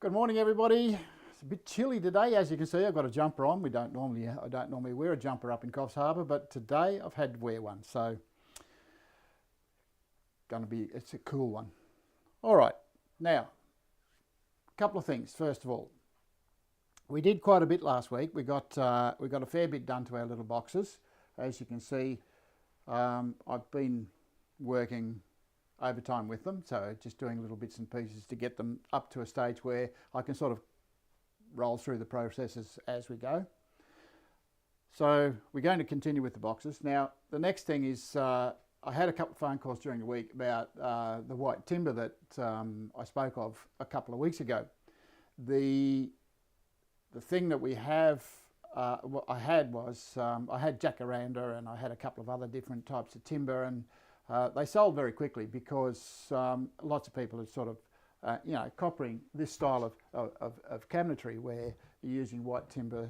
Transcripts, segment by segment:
Good morning, everybody. It's a bit chilly today, as you can see. I've got a jumper on. I don't normally wear a jumper up in Coffs Harbour, but today I've had to wear one, so it's a cool one. All right, now a couple of things. First of all, we did quite a bit last week. We got a fair bit done to our little boxes. As you can see, I've been working overtime with them, so just doing little bits and pieces to get them up to a stage where I can sort of roll through the processes as we go. So we're going to continue with the boxes. Now the next thing is I had a couple of phone calls during the week about the white timber that I spoke of a couple of weeks ago. The thing that we have what I had was I had jacaranda and I had a couple of other different types of timber, and they sold very quickly because lots of people are sort of, coppering this style of cabinetry where you're using white timber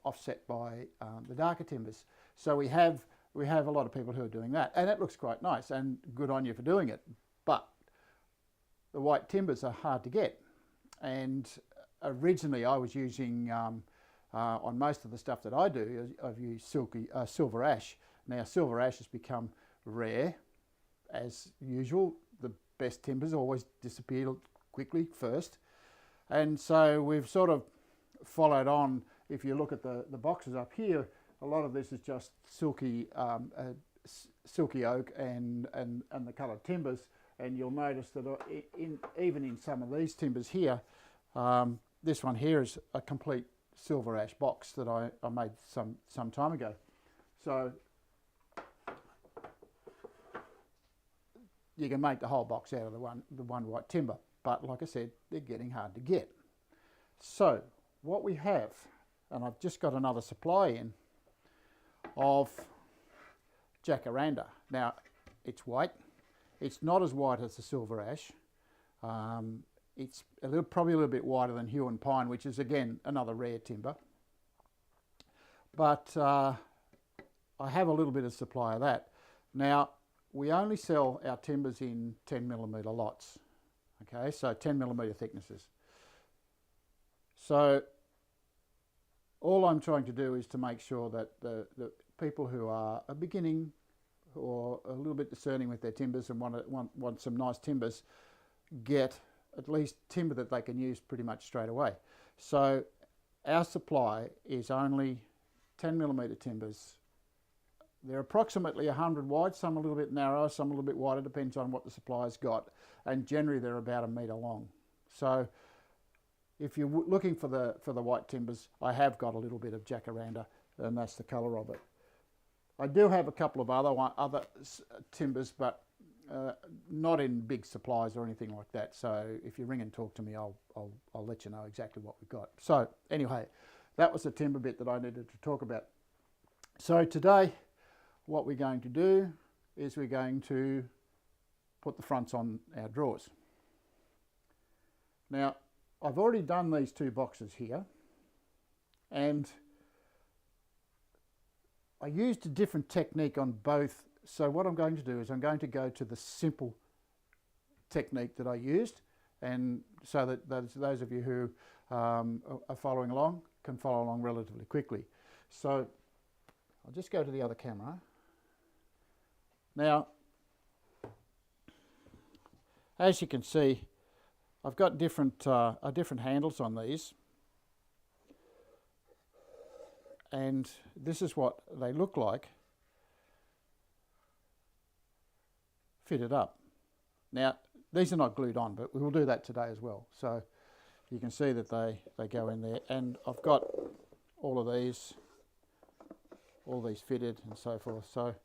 offset by the darker timbers. So we have a lot of people who are doing that, and it looks quite nice, and good on you for doing it. But the white timbers are hard to get, and originally I was using on most of the stuff that I do, I've used silver ash. Now silver ash has become rare, as usual. The best timbers always disappear quickly first, and so we've sort of followed on. If you look at the boxes up here, a lot of this is just silky oak and the coloured timbers, and you'll notice that even in some of these timbers here, this one here is a complete silver ash box that I made some time ago. So you can make the whole box out of the one white timber, but like I said, they're getting hard to get. So what we have, and I've just got another supply in of jacaranda. Now it's white. It's not as white as the silver ash. It's probably a little bit whiter than hue and pine, which is again another rare timber. But I have a little bit of supply of that. Now we only sell our timbers in 10mm lots, okay, so 10mm thicknesses. So all I'm trying to do is to make sure that the people who are beginning or a little bit discerning with their timbers and want some nice timbers get at least timber that they can use pretty much straight away. So our supply is only 10mm timbers. They're approximately 100 wide, some a little bit narrower, some a little bit wider, depends on what the supplier's got, and generally they're about 1 metre long. So if you're looking for the white timbers, I have got a little bit of jacaranda, and that's the colour of it. I do have a couple of other timbers, but not in big supplies or anything like that. So if you ring and talk to me, I'll let you know exactly what we've got. So anyway, that was the timber bit that I needed to talk about. So today, what we're going to do is we're going to put the fronts on our drawers. Now, I've already done these two boxes here, and I used a different technique on both. So what I'm going to do is I'm going to go to the simple technique that I used, and so that those of you who are following along can follow along relatively quickly. So I'll just go to the other camera. Now, as you can see, I've got different handles on these, and this is what they look like fitted up. Now, these are not glued on, but we will do that today as well. So you can see that they go in there, and I've got all these fitted and so forth. So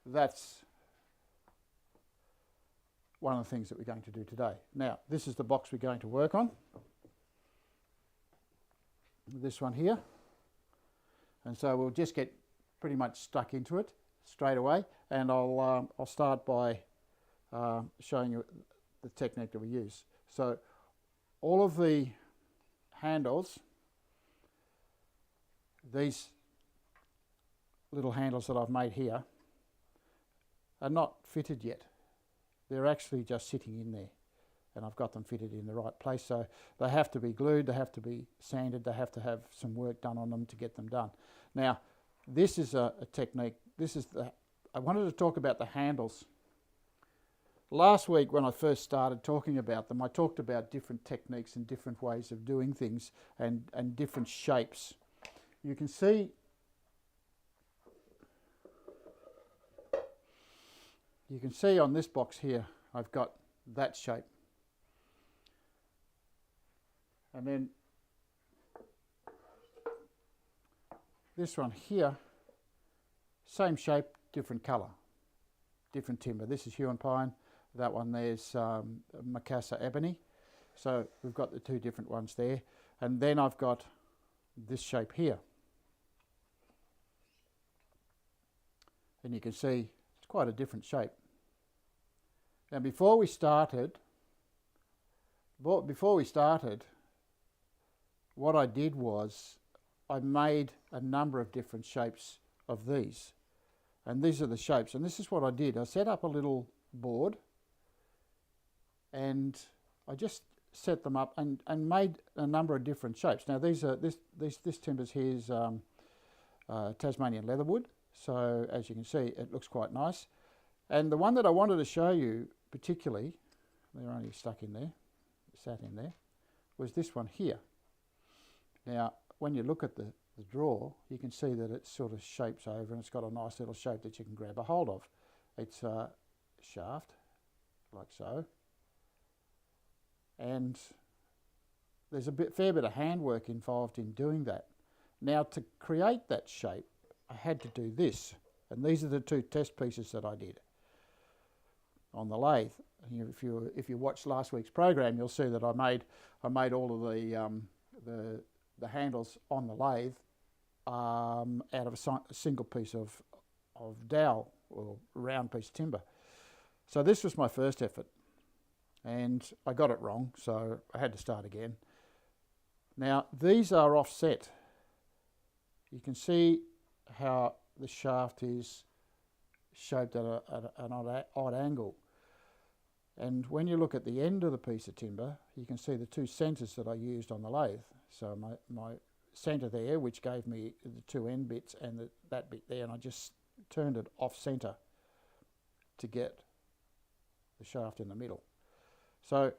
that's one of the things that we're going to do today. Now, this is the box we're going to work on. This one here. And so we'll just get pretty much stuck into it straight away, and I'll start by showing you the technique that we use. So all of the handles, these little handles that I've made here, are not fitted yet. They're actually just sitting in there. and I've got them fitted in the right place. So they have to be glued, they have to be sanded, they have to have some work done on them to get them done. Now, this is a technique. I wanted to talk about the handles. Last week when I first started talking about them, I talked about different techniques and different ways of doing things and different shapes. You can see on this box here, I've got that shape. And then this one here, same shape, different colour, different timber. This is hewn pine, that one there's Macassar ebony. So we've got the two different ones there. And then I've got this shape here. And you can see it's quite a different shape. Now before we started, what I did was I made a number of different shapes of these. And these are the shapes. And this is what I did. I set up a little board and I just set them up and made a number of different shapes. Now these are this timbers here is Tasmanian leatherwood. So as you can see, it looks quite nice. And the one that I wanted to show you particularly, they're only stuck in there, sat in there, was this one here. Now, when you look at the drawer, you can see that it sort of shapes over and it's got a nice little shape that you can grab a hold of. It's a shaft, like so. And there's a fair bit of handwork involved in doing that. Now, to create that shape, I had to do this. And these are the two test pieces that I did on the lathe. If you watched last week's program, you'll see that I made all of the handles on the lathe out of a single piece of dowel or round piece of timber. So this was my first effort, and I got it wrong, so I had to start again. Now these are offset. You can see how the shaft is shaped at an odd angle. And when you look at the end of the piece of timber, you can see the two centres that I used on the lathe. So my centre there, which gave me the two end bits, and that bit there, and I just turned it off centre to get the shaft in the middle. So a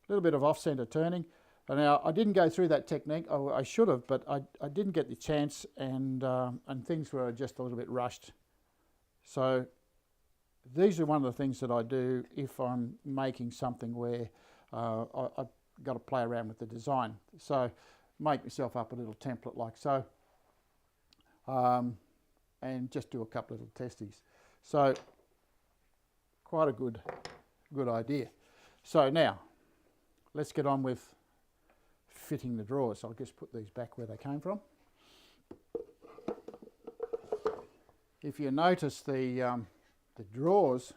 little bit of off centre turning. And now I didn't go through that technique. I should have, but I didn't get the chance, and things were just a little bit rushed. So these are one of the things that I do if I'm making something where I've got to play around with the design. So make myself up a little template like so, and just do a couple of little testies. So quite a good idea. So now let's get on with fitting the drawers. I'll just put these back where they came from. If you notice the drawers,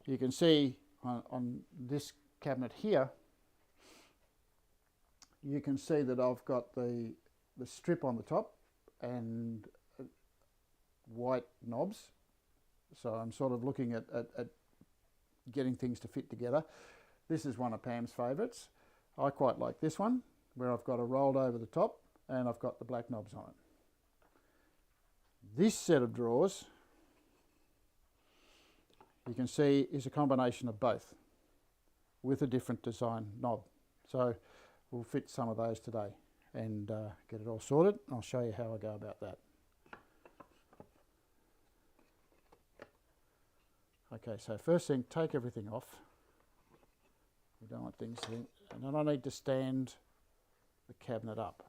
you can see on this cabinet here, you can see that I've got the strip on the top and white knobs. So I'm sort of looking at getting things to fit together. This is one of Pam's favourites. I quite like this one, where I've got a rolled over the top and I've got the black knobs on it. This set of drawers, you can see, is a combination of both with a different design knob. So we'll fit some of those today and get it all sorted. I'll show you how I go about that. Okay, so first thing, take everything off. We don't want things to, and then I need to stand the cabinet up.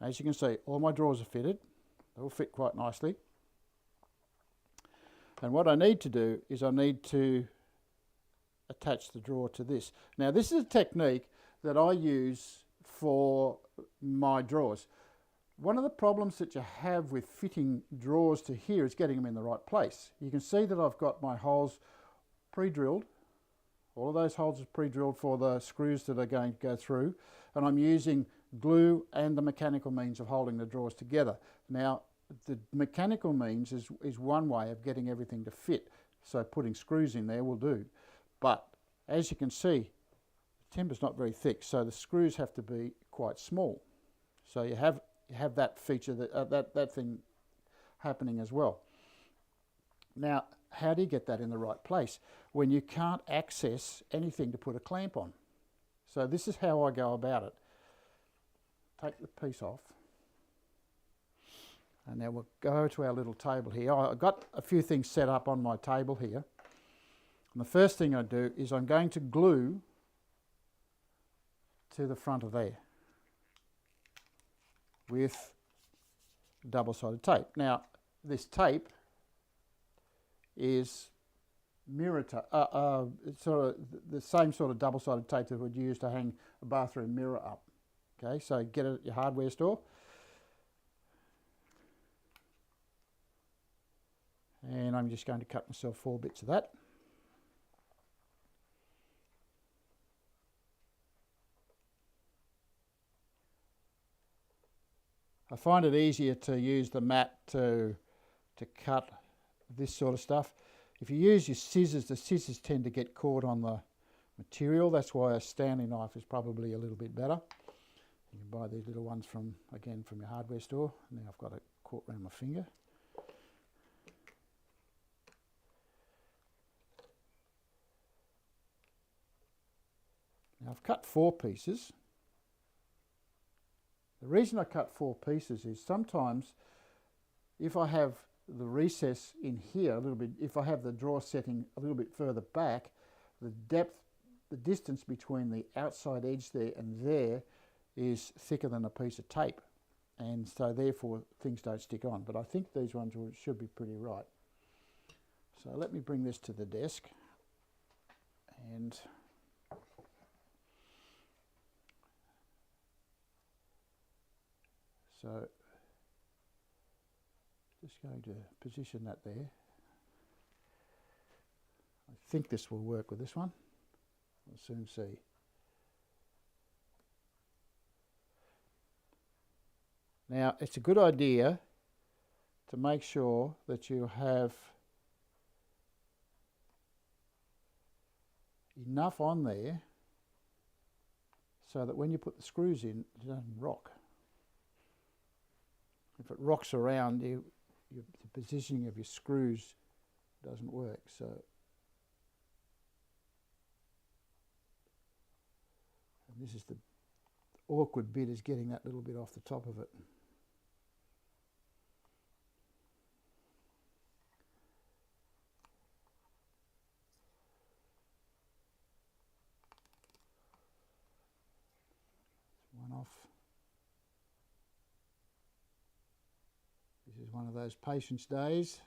As you can see, all my drawers are fitted. They all fit quite nicely. And what I need to do is I need to attach the drawer to this. Now this is a technique that I use for my drawers. One of the problems that you have with fitting drawers to here is getting them in the right place. You can see that I've got my holes pre-drilled. All of those holes are pre-drilled for the screws that are going to go through, and I'm using glue and the mechanical means of holding the drawers together. Now the mechanical means is one way of getting everything to fit. So putting screws in there will do. But as you can see, the timber's not very thick, so the screws have to be quite small. So you have that feature, that thing happening as well. Now, how do you get that in the right place when you can't access anything to put a clamp on? So this is how I go about it. Take the piece off. And now we'll go to our little table here. I've got a few things set up on my table here. And the first thing I do is I'm going to glue to the front of there with double-sided tape. Now, this tape is mirror tape, it's sort of the same sort of double-sided tape that would use to hang a bathroom mirror up. Okay, so get it at your hardware store. And I'm just going to cut myself 4 bits of that. I find it easier to use the mat to cut this sort of stuff. If you use your scissors, the scissors tend to get caught on the material. That's why a Stanley knife is probably a little bit better. You can buy these little ones from your hardware store. Now I've got it caught around my finger. Now I've cut 4 pieces. The reason I cut 4 pieces is sometimes if I have the recess in here a little bit, if I have the drawer setting a little bit further back, the distance between the outside edge there and there is thicker than a piece of tape, and so therefore things don't stick on. But I think these ones should be pretty right. So let me bring this to the desk, and so just going to position that there. I think this will work with this one. We'll soon see. Now, it's a good idea to make sure that you have enough on there so that when you put the screws in, it doesn't rock. If it rocks around, the positioning of your screws doesn't work. So and this is the awkward bit, is getting that little bit off the top of it. One off. This is one of those patience days.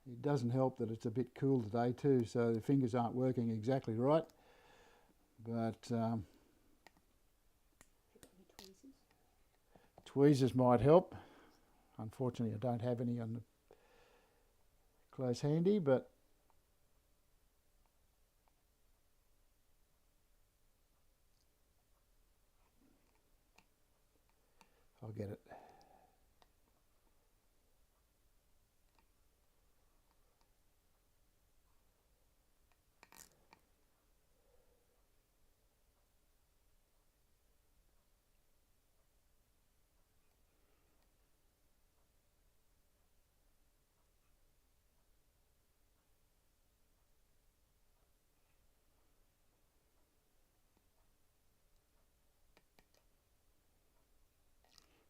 It doesn't help that it's a bit cool today too, so the fingers aren't working exactly right. But tweezers might help. Unfortunately, I don't have any on the close handy, but I'll get it.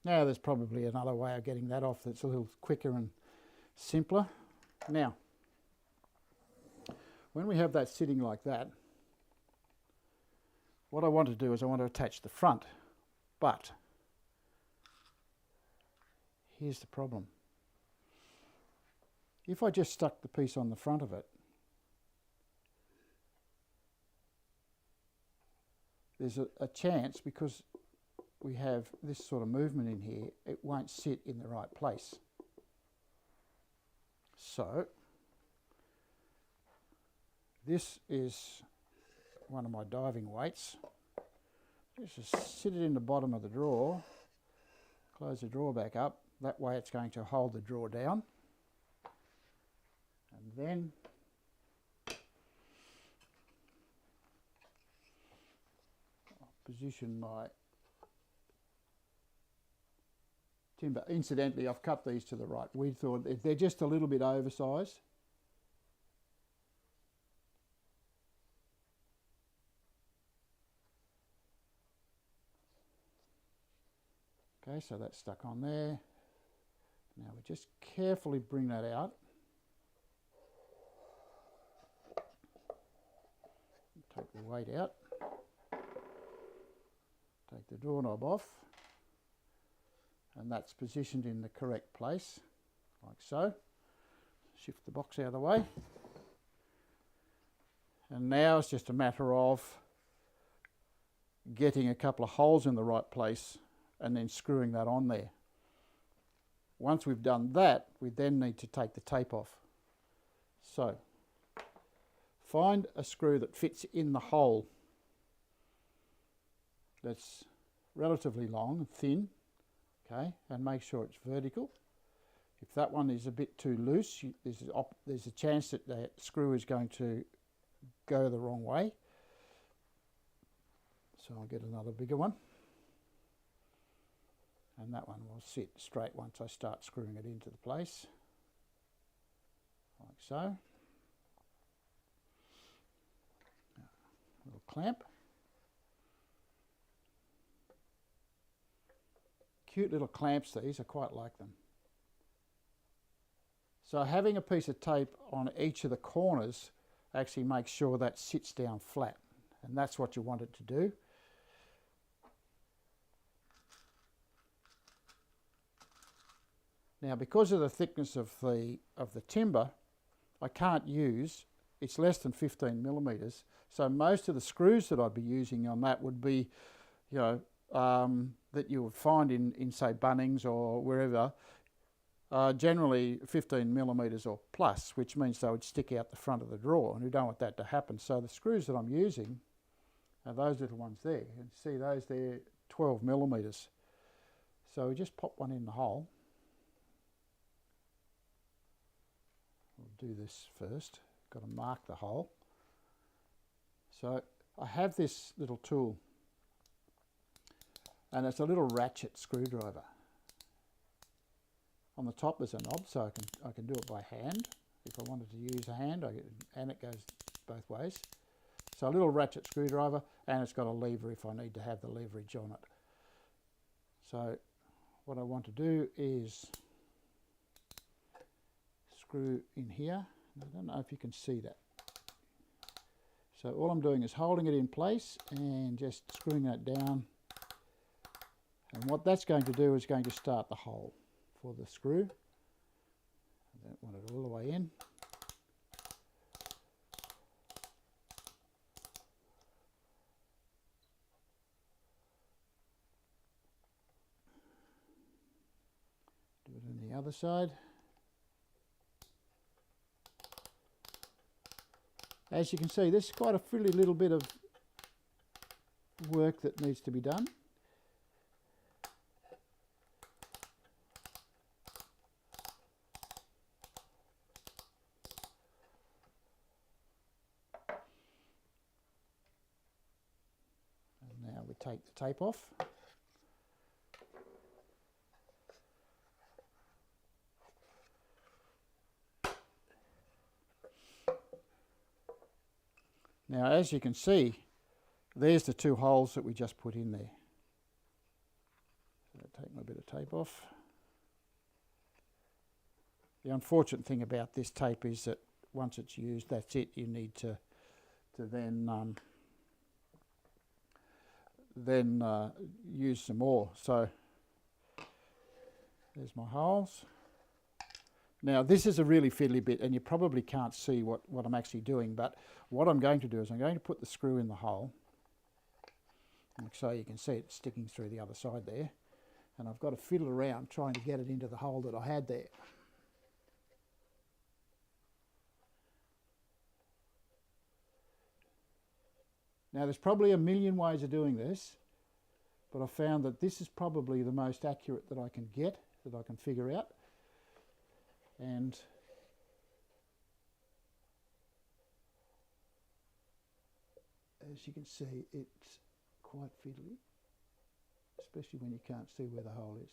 Now there's probably another way of getting that off that's a little quicker and simpler. Now, when we have that sitting like that, what I want to do is I want to attach the front, but here's the problem. If I just stuck the piece on the front of it, there's a chance, because we have this sort of movement in here, it won't sit in the right place. So this is one of my diving weights. Just sit it in the bottom of the drawer, close the drawer back up, that way it's going to hold the drawer down. And then I'll position my timber. Incidentally, I've cut these to the right width, or they're just a little bit oversized. Okay, so that's stuck on there. Now we just carefully bring that out. Take the weight out. Take the doorknob off. And that's positioned in the correct place, like so. Shift the box out of the way. And now it's just a matter of getting a couple of holes in the right place and then screwing that on there. Once we've done that, we then need to take the tape off. So, find a screw that fits in the hole that's relatively long and thin, okay, and make sure it's vertical. If that one is a bit too loose, there's a chance that the screw is going to go the wrong way. So I'll get another bigger one. And that one will sit straight once I start screwing it into the place, like so. A little clamp. Cute little clamps these, I quite like them. So having a piece of tape on each of the corners actually makes sure that sits down flat, and that's what you want it to do. Now, because of the thickness of the timber, I can't use, it's less than 15 millimeters. So most of the screws that I'd be using on that would be, you know, that you would find in say Bunnings or wherever, generally 15 millimeters or plus, which means they would stick out the front of the drawer, and we don't want that to happen. So the screws that I'm using are those little ones there. You can see those there, 12 millimeters. So we just pop one in the hole. We'll do this first. Got to mark the hole. So I have this little tool, and it's a little ratchet screwdriver. On the top there's a knob, so I can do it by hand. If I wanted to use a hand, and it goes both ways. So a little ratchet screwdriver, and it's got a lever if I need to have the leverage on it. So what I want to do is screw in here. I don't know if you can see that. So all I'm doing is holding it in place and just screwing that down. And what that's going to do is going to start the hole for the screw. I don't want it all the way in. Do it on the other side. As you can see, this is quite a frilly little bit of work that needs to be done. And now we take the tape off. Now, as you can see, there's the two holes that we just put in there. So I'll take my bit of tape off. The unfortunate thing about this tape is that once it's used, that's it. You need to then use some more. So there's my holes. Now this is a really fiddly bit, and you probably can't see what I'm actually doing, but what I'm going to do is I'm going to put the screw in the hole, like so. You can see it sticking through the other side there, and I've got to fiddle around trying to get it into the hole that I had there. Now there's probably a million ways of doing this, but I found that this is probably the most accurate that I can get, that I can figure out. And as you can see, it's quite fiddly, especially when you can't see where the hole is.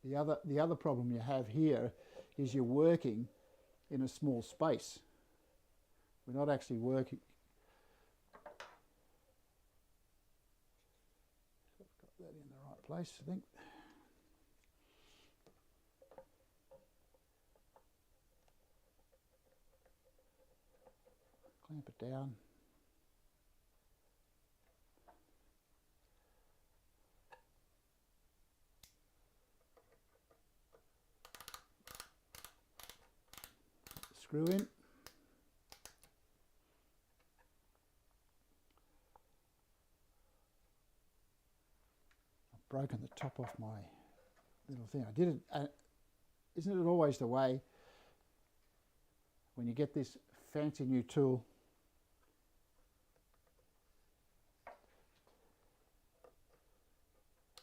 The other problem you have here is you're working in a small space. We're not actually working. So I've got that in the right place, I think. Clamp it down. Screw in. I've broken the top off my little thing. I did it. Isn't it always the way when you get this fancy new tool?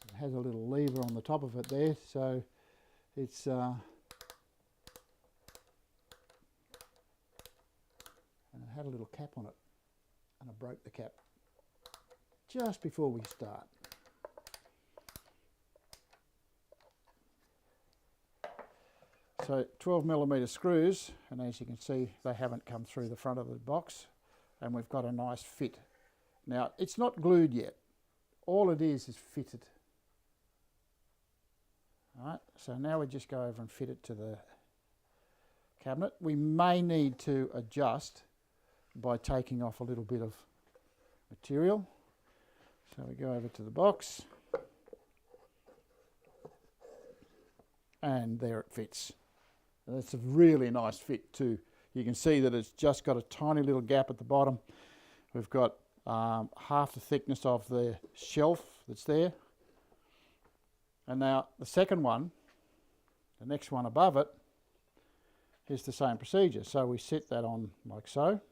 It has a little lever on the top of it there, so it's and it had a little cap on it, and I broke the cap just before we start. So 12mm screws, and as you can see they haven't come through the front of the box, and we've got a nice fit. Now it's not glued yet, all it is fitted. Alright, so now we just go over and fit it to the cabinet. We may need to adjust by taking off a little bit of material. So we go over to the box, and there it fits. And it's a really nice fit too. You can see that it's just got a tiny little gap at the bottom. We've got half the thickness of the shelf that's there. And now the second one, the next one above it, is the same procedure. So we set that on like so,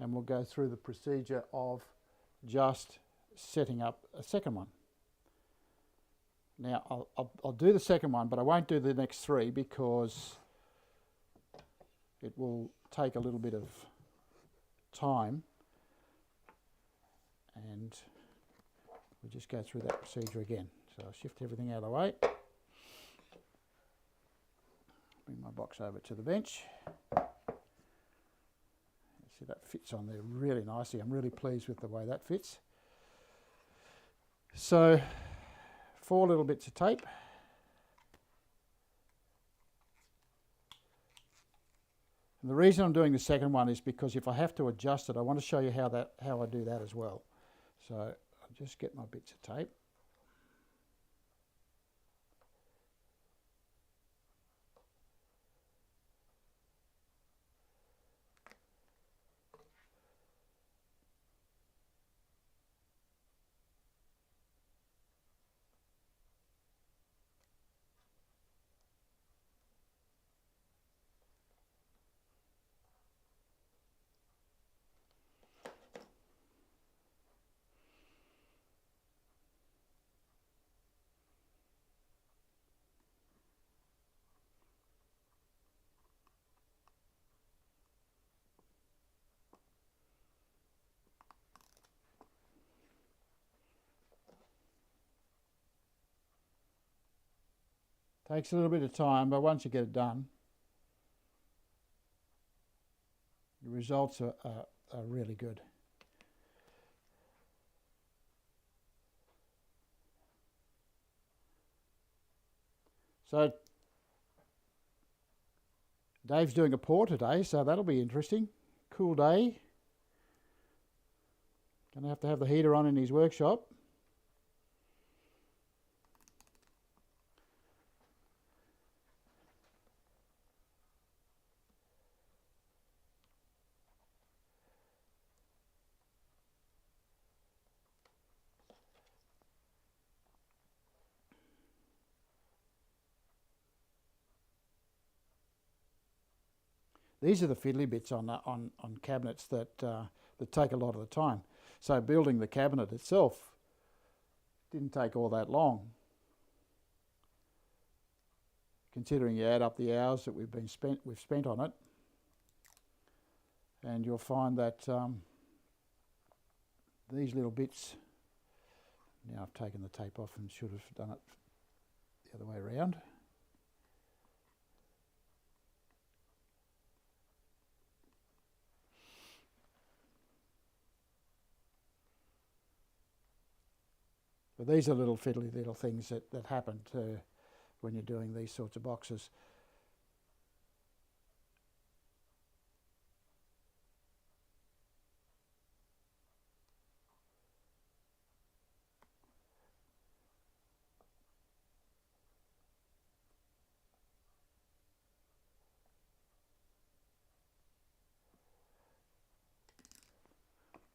and we'll go through the procedure of just setting up a second one. Now I'll do the second one, but I won't do the next three because it will take a little bit of time, and we'll just go through that procedure again. So I'll shift everything out of the way. Bring my box over to the bench. See, that fits on there really nicely. I'm really pleased with the way that fits. So 4 little bits of tape. And the reason I'm doing the second one is because if I have to adjust it, I want to show you how I do that as well. So I'll just get my bits of tape. Takes a little bit of time, but once you get it done, the results are really good. So Dave's doing a pour today, so that'll be interesting. Cool day. Gonna have to have the heater on in his workshop. These are the fiddly bits on cabinets that take a lot of the time. So building the cabinet itself didn't take all that long, considering you add up the hours that we've spent on it. And you'll find that these little bits, now I've taken the tape off and should have done it the other way around. But these are little fiddly little things that happen when you're doing these sorts of boxes.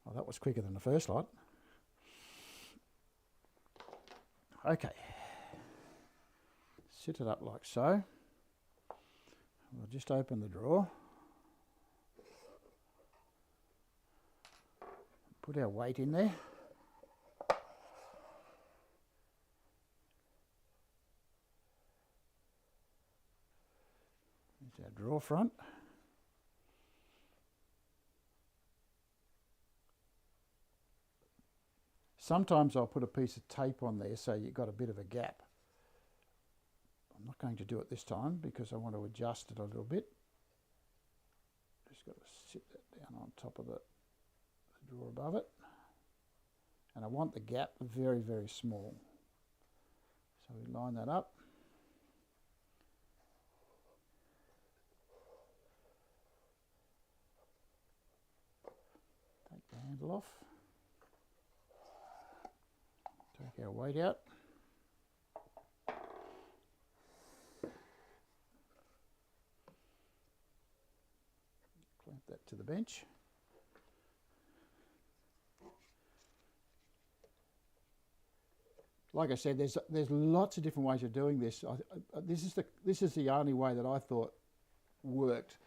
Well, that was quicker than the first lot. Okay, sit it up like so. We'll just open the drawer, put our weight in there. There's our drawer front. Sometimes I'll put a piece of tape on there so you've got a bit of a gap. I'm not going to do it this time because I want to adjust it a little bit. Just got to sit that down on top of the drawer above it. And I want the gap very, very small. So we line that up. Take the handle off. Take our weight out. Clamp that to the bench. Like I said, there's lots of different ways of doing this. This is the only way that I thought worked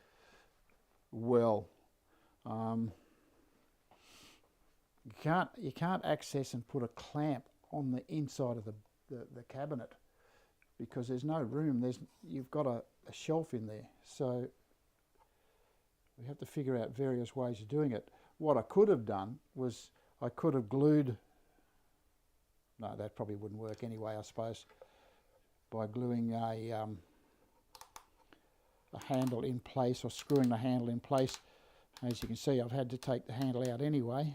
well. You can't access and put a clamp on the inside of the cabinet because there's no room. You've got a shelf in there, so we have to figure out various ways of doing it. What I could have done was I could have glued. No, that probably wouldn't work anyway, I suppose. By gluing a handle in place or screwing the handle in place. As you can see, I've had to take the handle out anyway.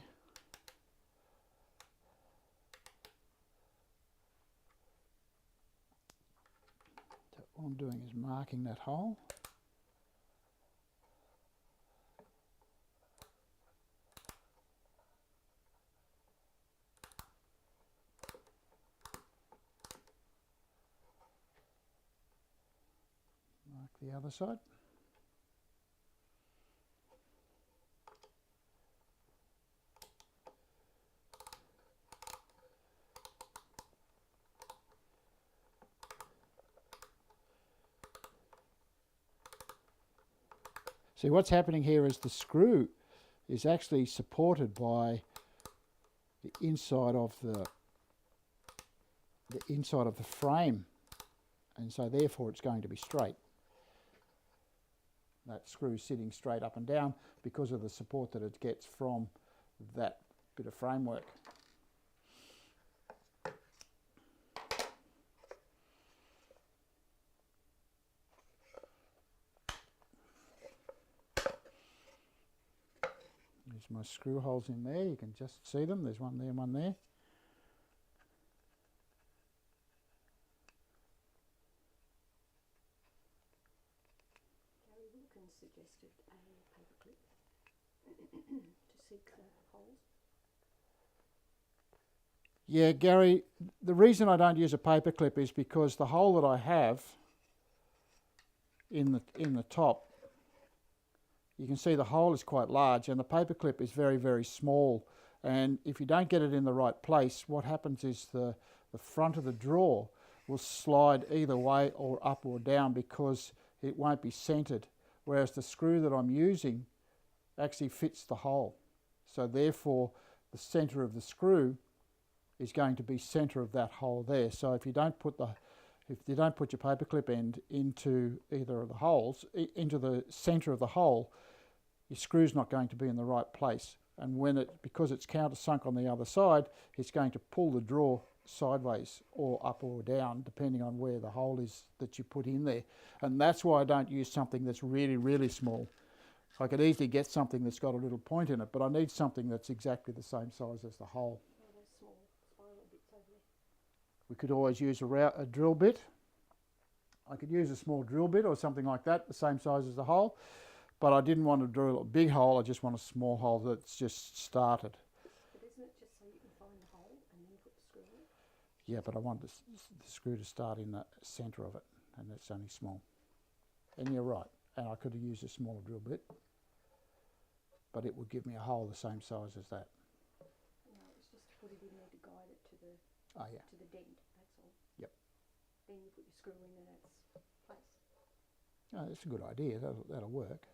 All I'm doing is marking that hole. Mark the other side. See, what's happening here is the screw is actually supported by the inside of the frame, and so therefore it's going to be straight. That screw is sitting straight up and down because of the support that it gets from that bit of framework. There's my screw holes in there, you can just see them, there's one there and one there. Gary Wilkins suggested a paperclip to seek the holes. Yeah, Gary, the reason I don't use a paperclip is because the hole that I have in the top, you can see the hole is quite large and the paperclip is very, very small, and if you don't get it in the right place, what happens is the front of the drawer will slide either way or up or down because it won't be centered. whereas the screw that I'm using actually fits the hole. So therefore the centre of the screw is going to be centre of that hole there. So if you don't put your paperclip end into either of the holes, into the centre of the hole, your screw's not going to be in the right place. And because it's countersunk on the other side, it's going to pull the drawer sideways or up or down, depending on where the hole is that you put in there. And that's why I don't use something that's really, really small. I could easily get something that's got a little point in it, but I need something that's exactly the same size as the hole. Oh, those small spiral bits over there. We could always use a drill bit. I could use a small drill bit or something like that, the same size as the hole. But I didn't want to drill a big hole, I just want a small hole that's just started. But isn't it just so you can find the hole and then put the screw in it? Yeah, but I want the screw to start in the centre of it, and it's only small. And you're right, and I could have used a smaller drill bit, but it would give me a hole the same size as that. No, it's just to put it in there to guide it to the to the dent, that's all. Yep. Then you put your screw in and it's place. Oh, that's a good idea, that'll work.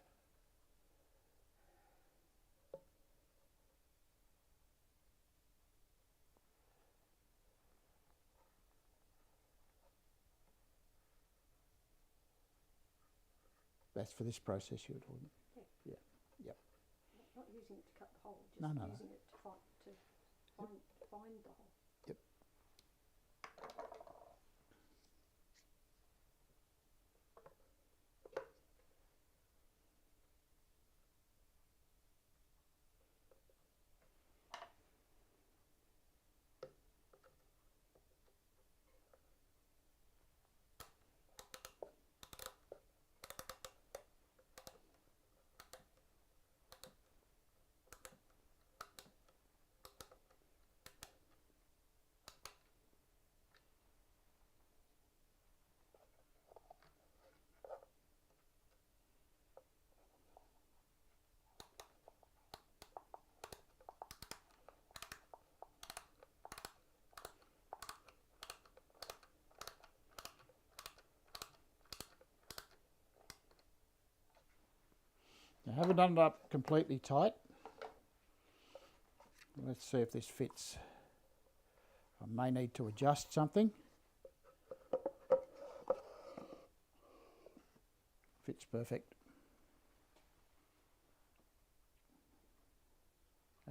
That's for this process you're talking. Yeah. Yeah. Yep. Not using it to cut the hole, just No. using it to find the hole. Yep. I haven't done it up completely tight. Let's see if this fits. I may need to adjust something. Fits perfect.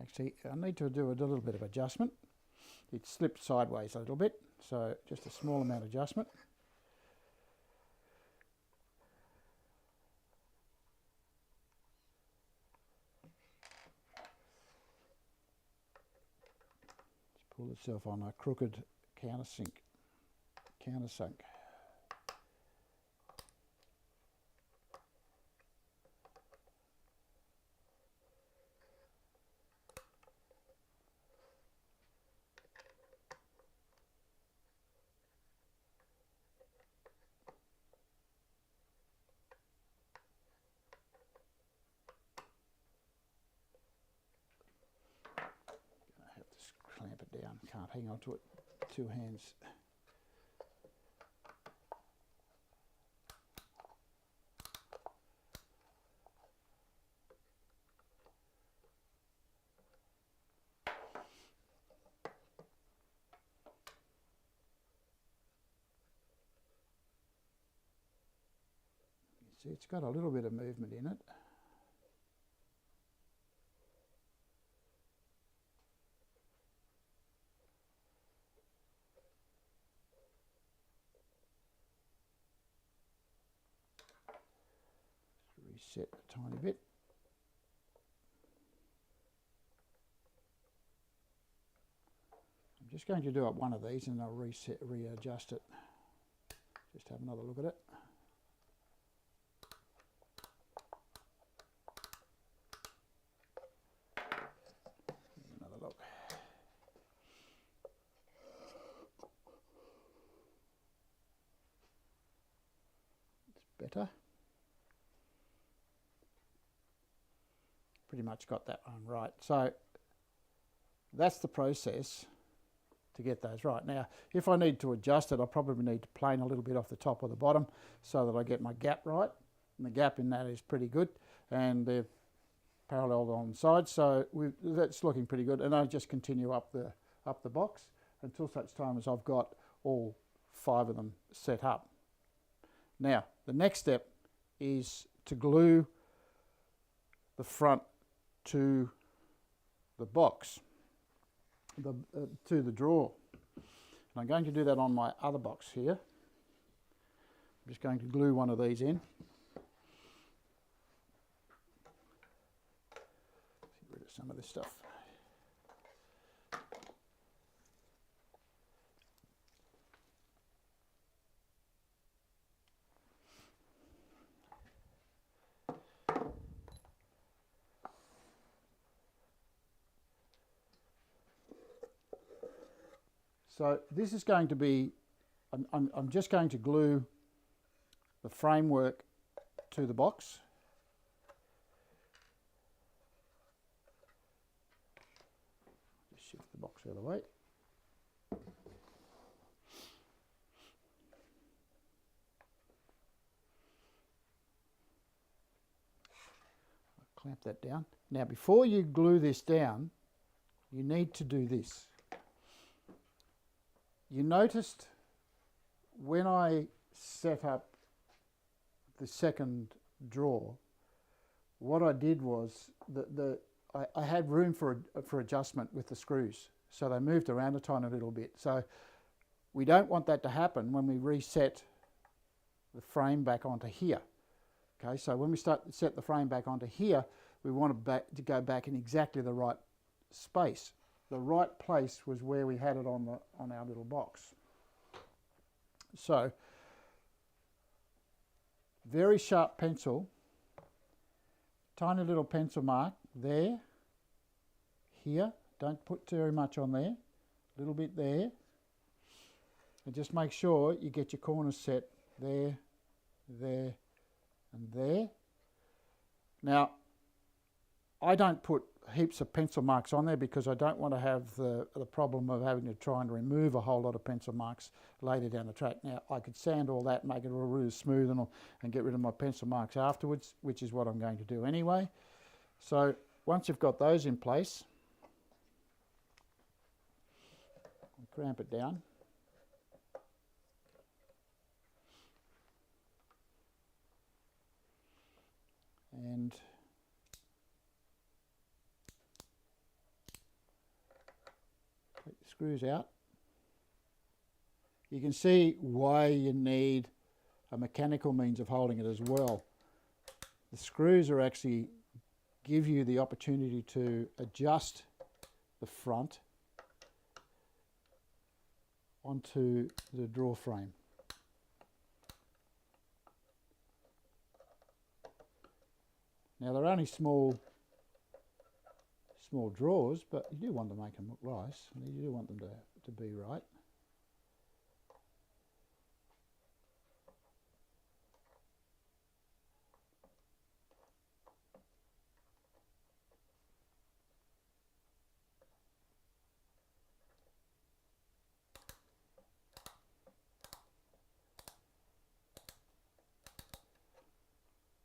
Actually, I need to do a little bit of adjustment. It slipped sideways a little bit, so just a small amount of adjustment. Pull itself on a crooked countersunk. Clamp it down, can't hang on to it, 2 hands. You see, it's got a little bit of movement in it. Reset a tiny bit. I'm just going to do up one of these and I'll readjust it. Just have another look at it. Another look. It's better. Pretty much got that one right. So that's the process to get those right. Now, if I need to adjust it, I probably need to plane a little bit off the top or the bottom so that I get my gap right. and the gap in that is pretty good, and they're parallel on the sides, so that's looking pretty good. And I just continue up the box until such time as I've got all 5 of them set up. Now the next step is to glue the front to the box, to the drawer. And I'm going to do that on my other box here. I'm just going to glue one of these in. Get rid of some of this stuff. So this is going to be, I'm just going to glue the framework to the box. Just shift the box out of the way. Clamp that down. Now before you glue this down, you need to do this. You noticed when I set up the second drawer, what I did was I had room for adjustment with the screws, so they moved around a tiny little bit. So we don't want that to happen when we reset the frame back onto here. Okay, so when we set the frame back onto here, we want to go back in exactly the right space. The right place was where we had it on our little box. So, very sharp pencil, tiny little pencil mark there, here. Don't put very much on there. A little bit there, and just make sure you get your corners set there, there, and there. Now, I don't put heaps of pencil marks on there because I don't want to have the problem of having to try and remove a whole lot of pencil marks later down the track. Now I could sand all that, make it all really smooth and get rid of my pencil marks afterwards, which is what I'm going to do anyway. So once you've got those in place, clamp it down. And take the screws out. You can see why you need a mechanical means of holding it as well. The screws are actually give you the opportunity to adjust the front onto the drawer frame. Now they're only small drawers, but you do want to make them look nice. You do want them to be right.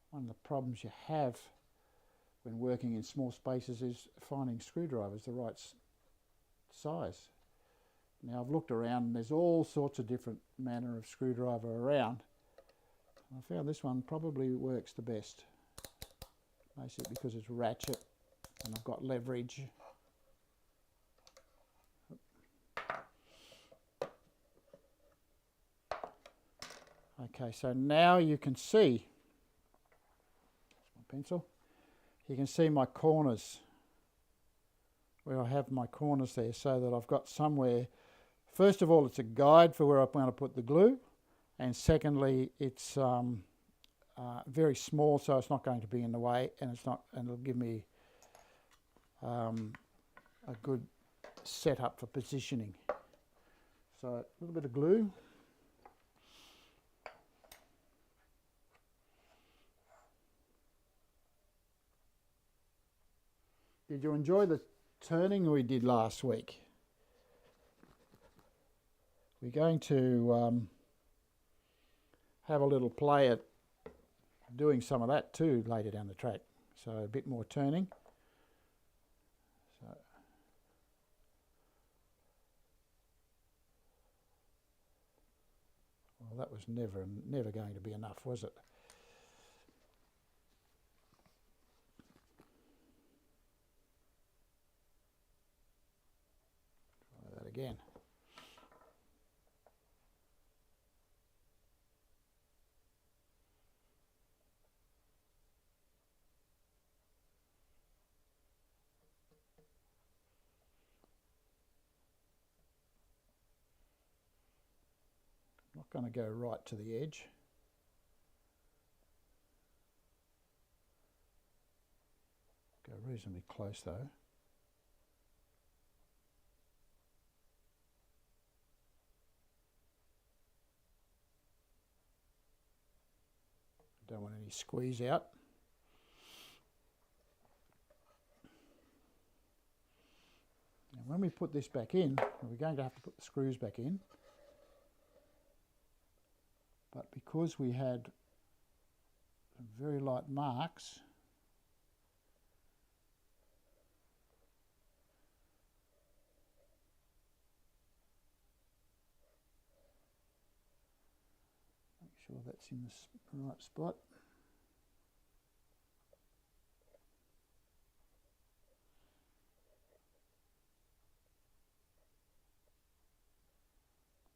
One of the problems you have when working in small spaces is finding screwdrivers the right size. Now I've looked around and there's all sorts of different manner of screwdriver around. I found this one probably works the best, basically because it's ratchet and I've got leverage. Okay, so now you can see, pencil, you can see my corners, where I have my corners there, so that I've got somewhere. First of all, it's a guide for where I want to put the glue, and secondly, it's very small, so it's not going to be in the way, and it'll give me a good setup for positioning. So a little bit of glue. Did you enjoy the turning we did last week? We're going to have a little play at doing some of that too later down the track. So a bit more turning. So well, that was never going to be enough, was it? Try that again. Not going to go right to the edge. Go reasonably close though. Don't want any squeeze out. And when we put this back in, we're going to have to put the screws back in. But because we had some very light marks, make sure that's in the right spot.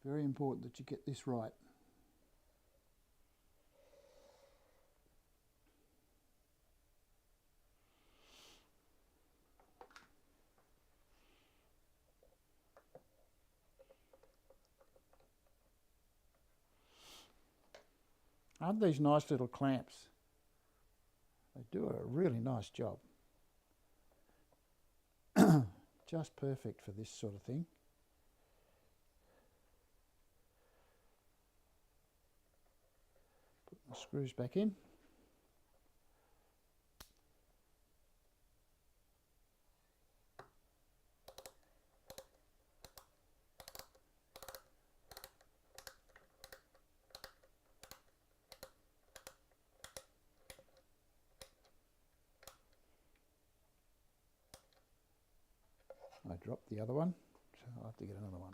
Very important that you get this right. Aren't these nice little clamps? They do a really nice job. Just perfect for this sort of thing. Put the screws back in. I dropped the other one, so I'll have to get another one.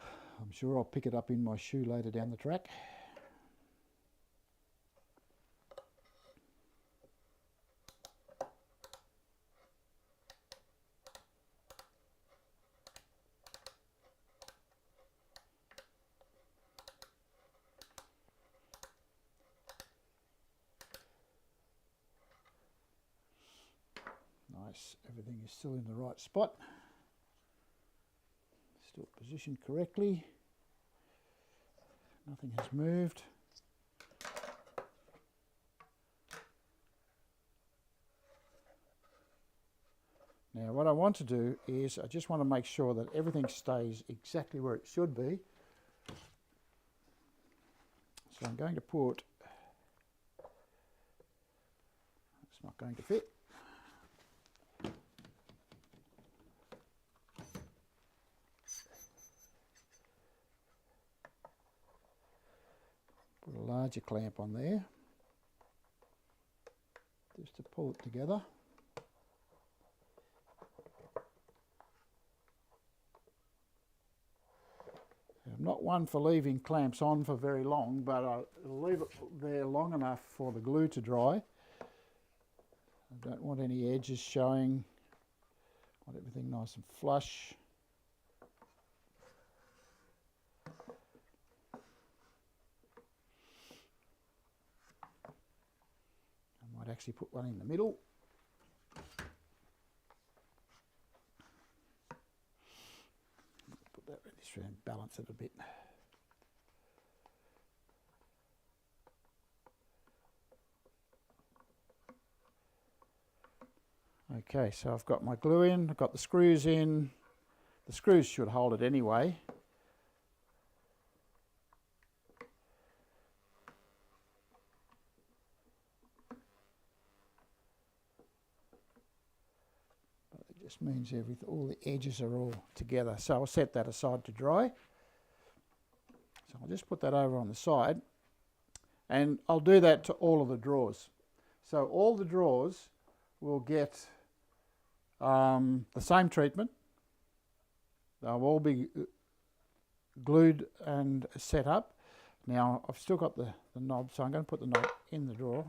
I'm sure I'll pick it up in my shoe later down the track. Nice, everything is still in the right spot. Still positioned correctly. Nothing has moved. Now what I want to do is I just want to make sure that everything stays exactly where it should be. So I'm going to put, it's not going to fit. Put a larger clamp on there, just to pull it together. I'm not one for leaving clamps on for very long, but I'll leave it there long enough for the glue to dry. I don't want any edges showing. I want everything nice and flush. I might actually put one in the middle. Put that this round, balance it a bit. Okay, so I've got my glue in, I've got the screws in. The screws should hold it anyway. But it just means all the edges are all together. So I'll set that aside to dry. So I'll just put that over on the side. And I'll do that to all of the drawers. So all the drawers will get the same treatment. They'll all be glued and set up. Now I've still got the knob, so I'm going to put the knob in the drawer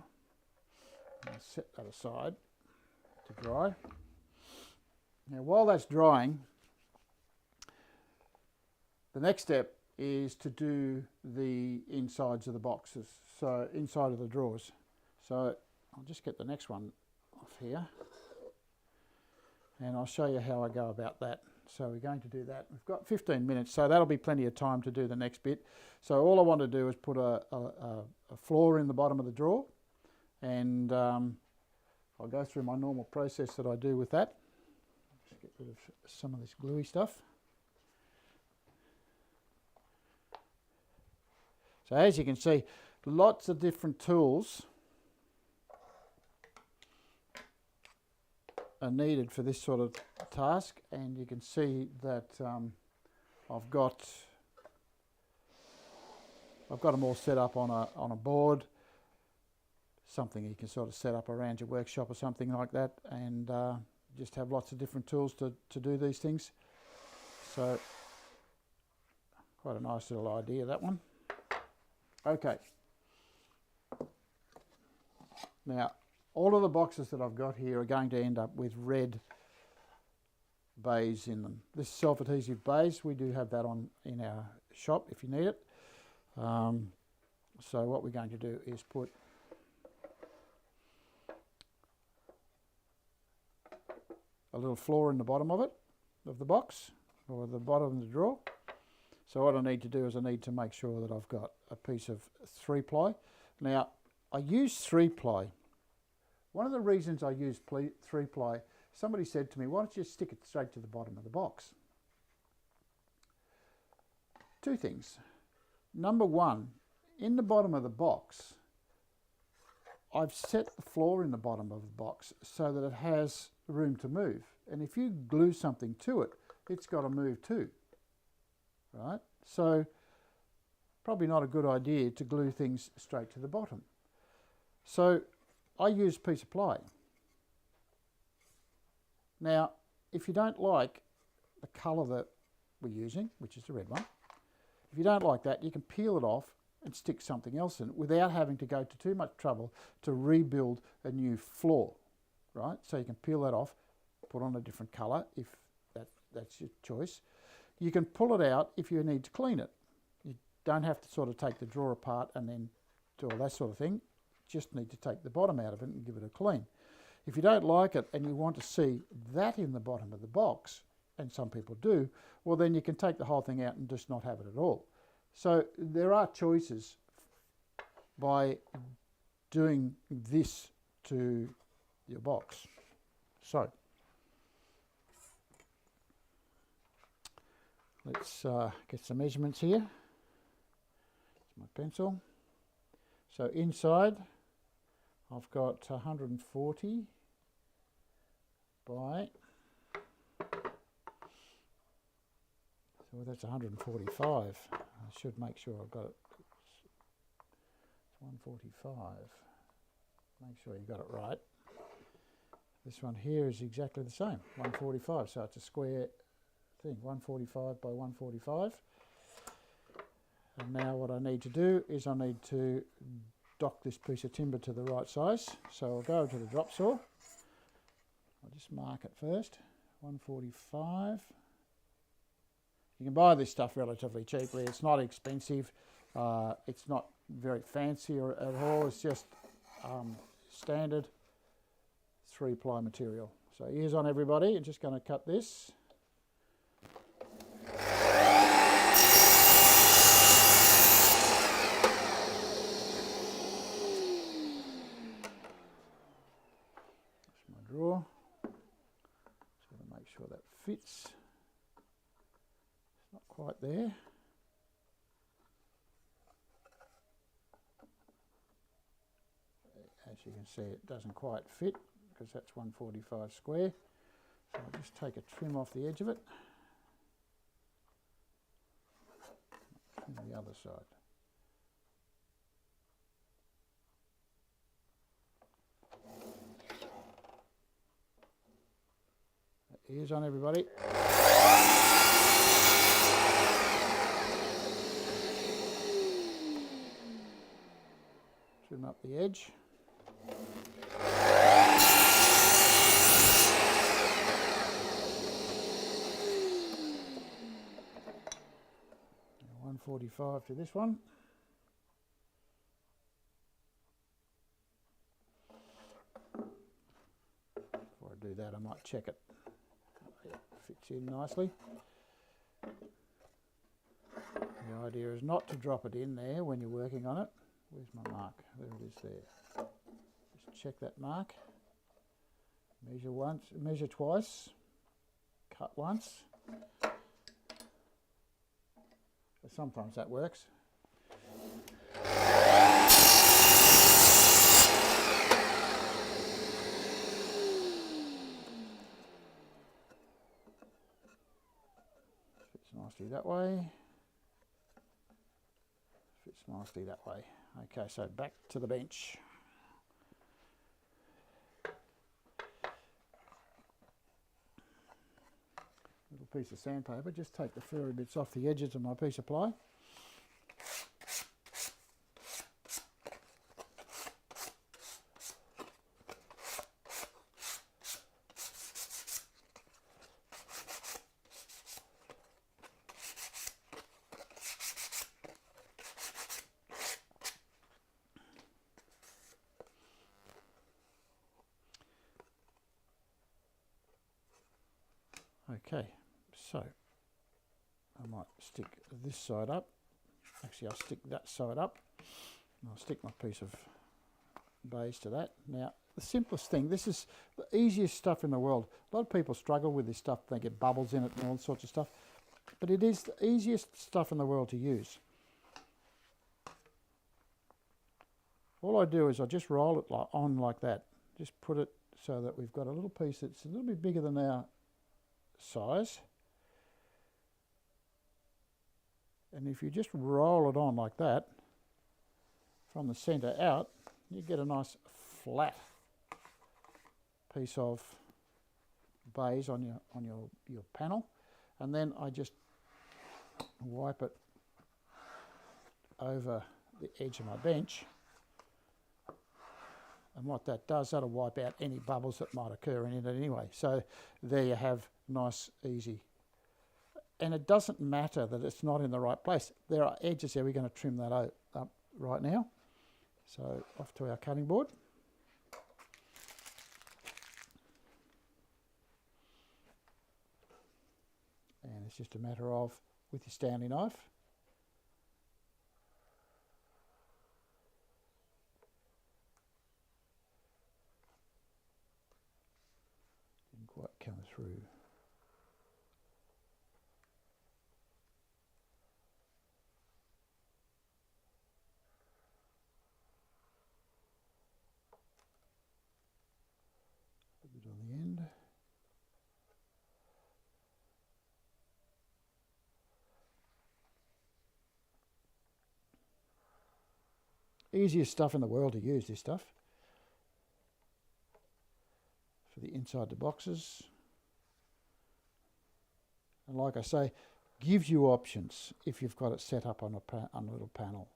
and set that aside to dry. Now while that's drying, the next step is to do the insides of the boxes, so inside of the drawers. So I'll just get the next one off here and I'll show you how I go about that. So we're going to do that. We've got 15 minutes, so that'll be plenty of time to do the next bit. So all I want to do is put a floor in the bottom of the drawer, and I'll go through my normal process that I do with that. Just get rid of some of this gluey stuff. So as you can see, lots of different tools are needed for this sort of task, and you can see that I've got them all set up on a board, something you can sort of set up around your workshop or something like that, and just have lots of different tools to do these things. So quite a nice little idea, that one. Okay, now all of the boxes that I've got here are going to end up with red bays in them. This self-adhesive bays, we do have that in our shop if you need it. So what we're going to do is put a little floor in the bottom of it, of the box, or the bottom of the drawer. So what I need to do is I need to make sure that I've got a piece of 3-ply. Now I use 3-ply. One of the reasons I use 3-ply, somebody said to me, why don't you stick it straight to the bottom of the box? Two things. Number one, in the bottom of the box, I've set the floor in the bottom of the box so that it has room to move. And if you glue something to it, it's got to move too, right? So probably not a good idea to glue things straight to the bottom. So I use a piece of ply. Now, if you don't like the colour that we're using, which is the red one, if you don't like that, you can peel it off and stick something else in it without having to go to too much trouble to rebuild a new floor, right? So you can peel that off, put on a different colour if that's your choice. You can pull it out if you need to clean it. You don't have to sort of take the drawer apart and then do all that sort of thing. Just need to take the bottom out of it and give it a clean. If you don't like it and you want to see that in the bottom of the box, and some people do, well then you can take the whole thing out and just not have it at all. So there are choices by doing this to your box. So let's get some measurements here. It's my pencil. So inside I've got 140 by, so that's 145. I should make sure I've got it. It's 145. Make sure you got it right. This one here is exactly the same, 145. So it's a square thing, 145 by 145. And now what I need to do is I need to dock this piece of timber to the right size. So I'll go to the drop saw. I'll just mark it first, 145. You can buy this stuff relatively cheaply. It's not expensive. It's not very fancy at all. It's just standard 3-ply material. So ears on everybody. I'm just going to cut this. Drawer, so to make sure that fits. It's not quite there. As you can see, it doesn't quite fit because that's 145 square. So I'll just take a trim off the edge of it. Trim the other side. Ears on, everybody. Trim up the edge. Now 145 to this one. Before I do that, I might check it. It fits in nicely. The idea is not to drop it in there when you're working on it. Where's my mark? There it is there. Just check that mark. Measure once, measure twice, cut once. Sometimes that works. Fits nicely that way. Fits nicely that way. Okay, so back to the bench. Little piece of sandpaper, just take the furry bits off the edges of my piece of ply. Okay, so I might stick this side up. Actually, I'll stick that side up. And I'll stick my piece of baize to that. Now, the simplest thing, this is the easiest stuff in the world. A lot of people struggle with this stuff. They get bubbles in it and all sorts of stuff. But it is the easiest stuff in the world to use. All I do is I just roll it on like that. Just put it so that we've got a little piece that's a little bit bigger than our size, and if you just roll it on like that from the center out, you get a nice flat piece of baize on your panel, and then I just wipe it over the edge of my bench, and what that does, that'll wipe out any bubbles that might occur in it anyway. So there you have nice, easy. And it doesn't matter that it's not in the right place. There are edges there. We're going to trim that up right now. So off to our cutting board. And it's just a matter of, with your Stanley knife, didn't quite come through. A bit on the end. Easiest stuff in the world to use, this stuff. For the inside the boxes. And like I say, gives you options if you've got it set up on a little panel.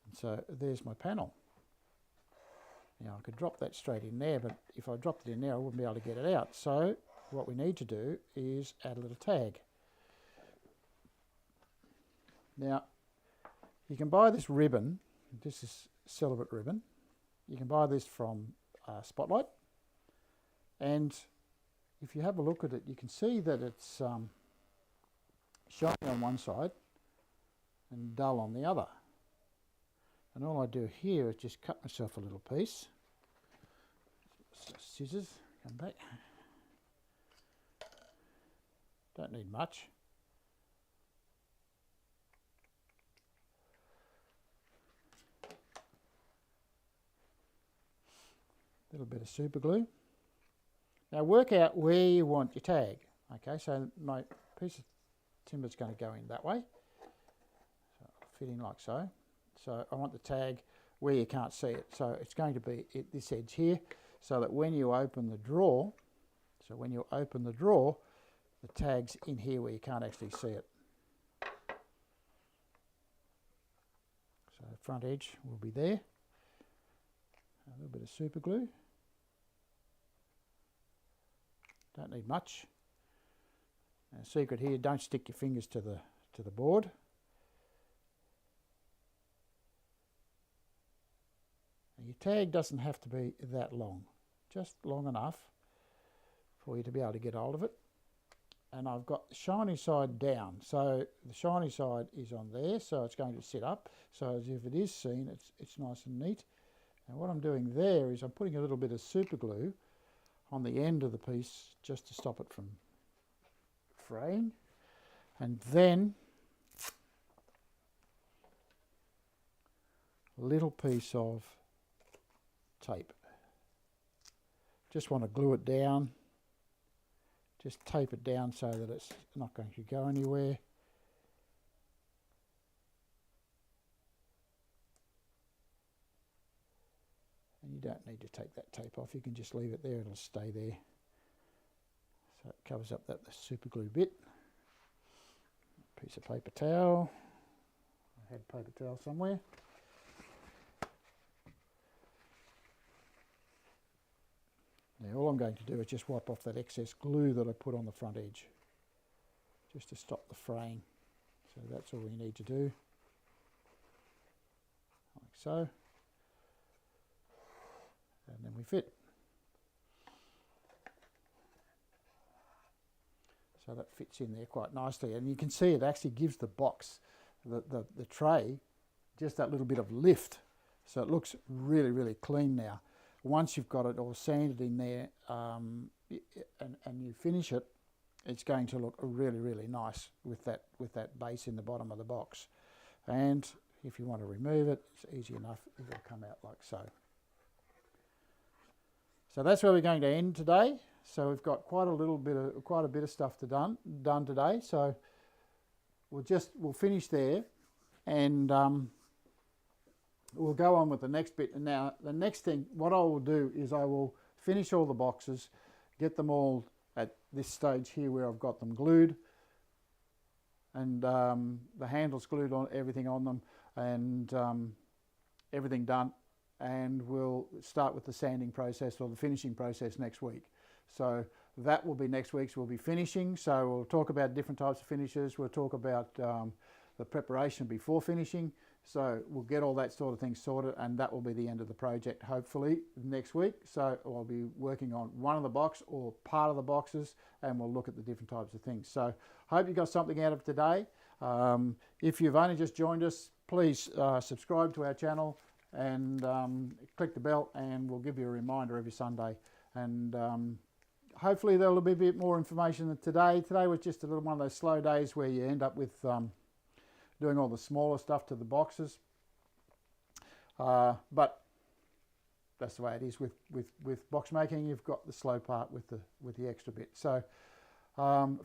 And so there's my panel. Now I could drop that straight in there, but if I dropped it in there I wouldn't be able to get it out. So what we need to do is add a little tag. Now you can buy this ribbon, this is celibate ribbon. You can buy this from Spotlight, and if you have a look at it you can see that it's shiny on one side and dull on the other. And all I do here is just cut myself a little piece. Scissors, come back. Don't need much. A little bit of super glue. Now work out where you want your tag. Okay, so my piece of timber's going to go in that way. So it'll fit in like so. So I want the tag where you can't see it. So it's going to be at this edge here, so that when you open the drawer, the tag's in here where you can't actually see it. So the front edge will be there. A little bit of super glue. Don't need much. And a secret here, don't stick your fingers to the board. And your tag doesn't have to be that long, just long enough for you to be able to get hold of it. And I've got the shiny side down, so the shiny side is on there, so it's going to sit up, so as if it is seen, it's nice and neat. And what I'm doing there is I'm putting a little bit of super glue on the end of the piece just to stop it from fraying, and then a little piece of tape. Just want to glue it down. Just tape it down so that it's not going to go anywhere. And you don't need to take that tape off, you can just leave it there, it'll stay there. So it covers up the super glue bit. Piece of paper towel. I had paper towel somewhere. Now all I'm going to do is just wipe off that excess glue that I put on the front edge, just to stop the fraying. So that's all we need to do, like so. And then we fit. So that fits in there quite nicely, and you can see it actually gives the box, the tray, just that little bit of lift. So it looks really, really clean now. Once you've got it all sanded in there and you finish it, it's going to look really, really nice with that base in the bottom of the box. And if you want to remove it, it's easy enough. It'll come out like so. So that's where we're going to end today. So we've got quite a bit of stuff done today. So we'll finish there, and we'll go on with the next bit. And now the next thing, what I will do is I will finish all the boxes, get them all at this stage here where I've got them glued, and the handles glued on, everything on them, and everything done. And we'll start with the sanding process or the finishing process next week. So that will be next week's, we'll be finishing. So we'll talk about different types of finishes. We'll talk about the preparation before finishing. So we'll get all that sort of thing sorted, and that will be the end of the project hopefully next week. So I'll be working on one of the box or part of the boxes, and we'll look at the different types of things. So hope you got something out of today. If you've only just joined us, please subscribe to our channel and click the bell, and we'll give you a reminder every Sunday. And hopefully there'll be a bit more information than today. Today was just a little one of those slow days where you end up with doing all the smaller stuff to the boxes. But that's the way it is with box making. You've got the slow part with the extra bit. So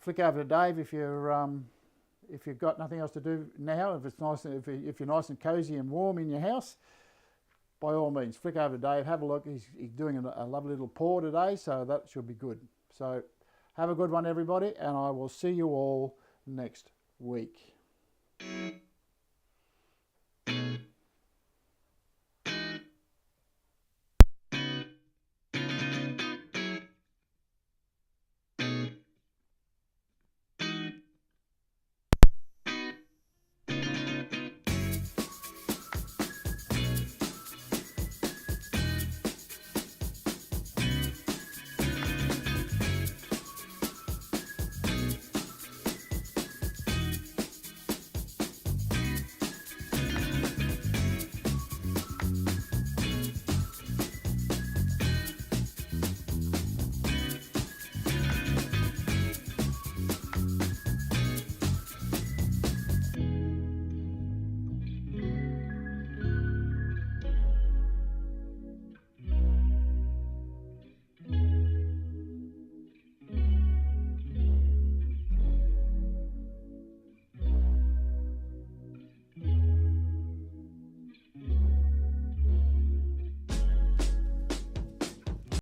flick over to Dave if you've got nothing else to do now. If it's nice, if you're nice and cozy and warm in your house, by all means, flick over to Dave, have a look. He's doing a lovely little pour today, so that should be good. So have a good one, everybody, and I will see you all next week.